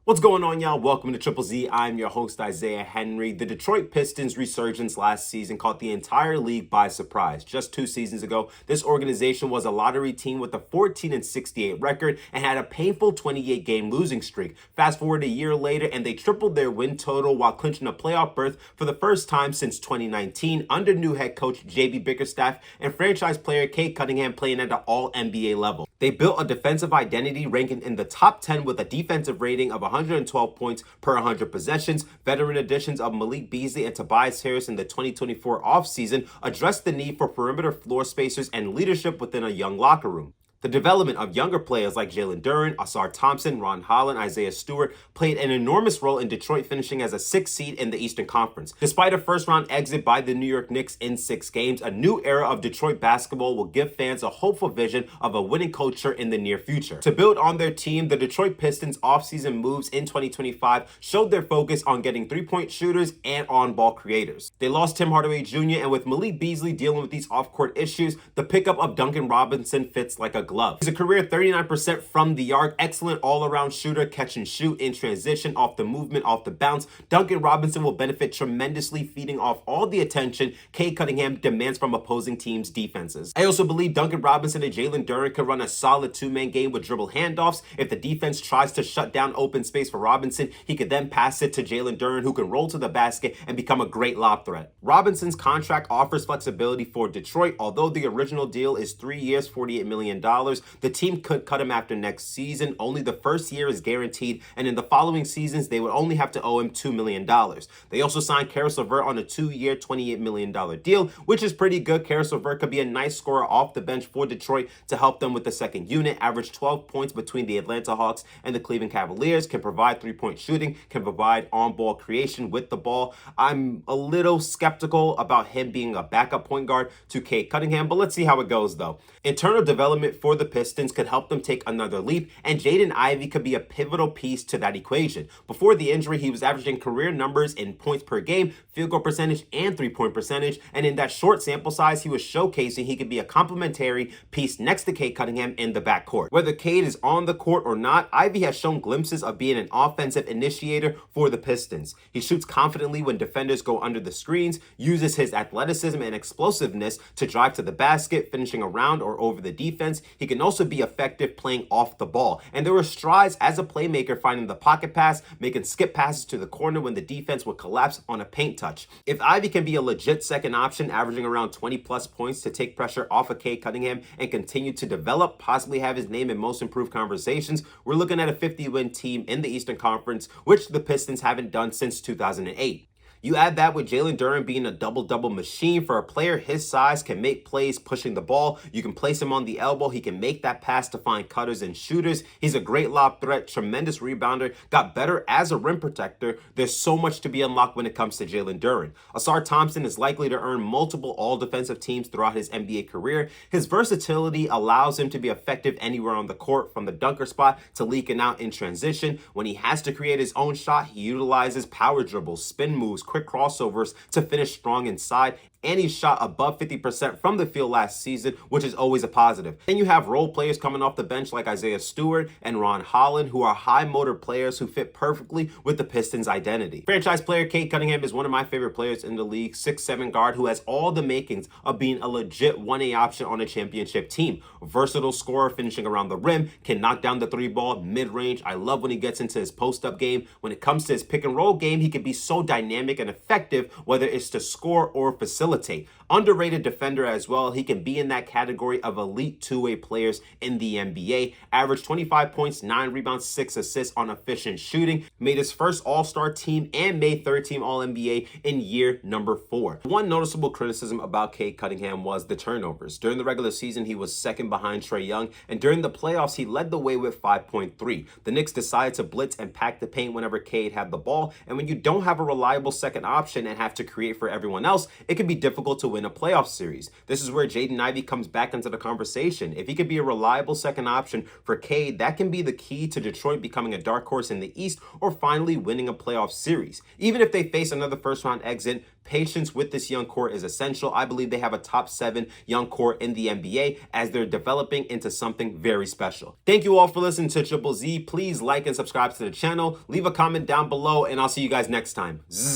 What's going on, y'all? Welcome to Triple Z. I'm your host, Isaiah Henry. The Detroit Pistons' resurgence last season caught the entire league by surprise. Just 2 seasons ago, this organization was a lottery team with a 14-68 record and had a painful 28-game losing streak. Fast forward a year later, and they tripled their win total while clinching a playoff berth for the first time since 2019 under new head coach J.B. Bickerstaff and franchise player Cade Cunningham playing at the All-NBA level. They built a defensive identity ranking in the top 10 with a defensive rating of 112 points per 100 possessions. Veteran additions of Malik Beasley and Tobias Harris in the 2024 offseason addressed the need for perimeter floor spacers and leadership within a young locker room. The development of younger players like Jalen Duren, Ausar Thompson, Ron Holland, Isaiah Stewart played an enormous role in Detroit finishing as a 6th seed in the Eastern Conference. Despite a first-round exit by the New York Knicks in 6 games, a new era of Detroit basketball will give fans a hopeful vision of a winning culture in the near future. To build on their team, the Detroit Pistons' offseason moves in 2025 showed their focus on getting three-point shooters and on-ball creators. They lost Tim Hardaway Jr., and with Malik Beasley dealing with these off-court issues, the pickup of Duncan Robinson fits like a glove. He's a career 39% from the arc, excellent all-around shooter, catch and shoot in transition, off the movement, off the bounce. Duncan Robinson will benefit tremendously feeding off all the attention Cade Cunningham demands from opposing teams' defenses. I also believe Duncan Robinson and Jalen Duren could run a solid 2-man game with dribble handoffs. If the defense tries to shut down open space for Robinson, he could then pass it to Jalen Duren, who can roll to the basket and become a great lob threat. Robinson's contract offers flexibility for Detroit. Although the original deal is 3 years, $48 million, the team could cut him after next season. Only the first year is guaranteed, and in the following seasons, they would only have to owe him $2 million. They also signed Caris LaVert on a 2-year, $28 million deal, which is pretty good. Caris LaVert could be a nice scorer off the bench for Detroit to help them with the second unit. Averaged 12 points between the Atlanta Hawks and the Cleveland Cavaliers, can provide three-point shooting, can provide on-ball creation with the ball. I'm a little skeptical about him being a backup point guard to Cade Cunningham, but let's see how it goes, though. Internal development for the Pistons could help them take another leap, and Jaden Ivey could be a pivotal piece to that equation. Before the injury, he was averaging career numbers in points per game, field goal percentage, and three-point percentage, and in that short sample size, he was showcasing he could be a complementary piece next to Cade Cunningham in the backcourt. Whether Cade is on the court or not, Ivey has shown glimpses of being an offensive initiator for the Pistons. He shoots confidently when defenders go under the screens, uses his athleticism and explosiveness to drive to the basket, finishing around or over the defense. He can also be effective playing off the ball, and there were strides as a playmaker, finding the pocket pass, making skip passes to the corner when the defense would collapse on a paint touch. If Ivey can be a legit second option, averaging around 20 plus points to take pressure off of Cade Cunningham and continue to develop, possibly have his name in most improved conversations, we're looking at a 50-win team in the Eastern Conference, which the Pistons haven't done since 2008. You add that with Jalen Duren being a double-double machine. For a player his size, can make plays pushing the ball. You can place him on the elbow. He can make that pass to find cutters and shooters. He's a great lob threat, tremendous rebounder, got better as a rim protector. There's so much to be unlocked when it comes to Jalen Duren. Ausar Thompson is likely to earn multiple all-defensive teams throughout his NBA career. His versatility allows him to be effective anywhere on the court, from the dunker spot to leaking out in transition. When he has to create his own shot, he utilizes power dribbles, spin moves, quick crossovers to finish strong inside, and he shot above 50% from the field last season, which is always a positive. Then you have role players coming off the bench like Isaiah Stewart and Ron Holland, who are high motor players who fit perfectly with the Pistons' identity. Franchise player Cade Cunningham is one of my favorite players in the league, 6'7" guard who has all the makings of being a legit 1A option on a championship team. Versatile scorer finishing around the rim, can knock down the 3-ball mid-range. I love when he gets into his post-up game. When it comes to his pick-and-roll game, he can be so dynamic and effective, whether it's to score or facilitate. Underrated defender as well. He can be in that category of elite 2-way players in the NBA. Averaged 25 points, 9 rebounds, 6 assists on efficient shooting. Made his first All-Star team and made third-team All-NBA in year number 4. One noticeable criticism about Cade Cunningham was the turnovers. During the regular season, he was second behind Trae Young, and during the playoffs, he led the way with 5.3. The Knicks decided to blitz and pack the paint whenever Cade had the ball, and when you don't have a reliable second option and have to create for everyone else, it can be difficult to win a playoff series. This is where Jaden Ivey comes back into the conversation. If he could be a reliable second option for Cade, that can be the key to Detroit becoming a dark horse in the East or finally winning a playoff series. Even if they face another first-round exit, patience with this young core is essential. I believe they have a top 7 young core in the NBA as they're developing into something very special. Thank you all for listening to Triple Z. Please like and subscribe to the channel. Leave a comment down below, and I'll see you guys next time. Zzz.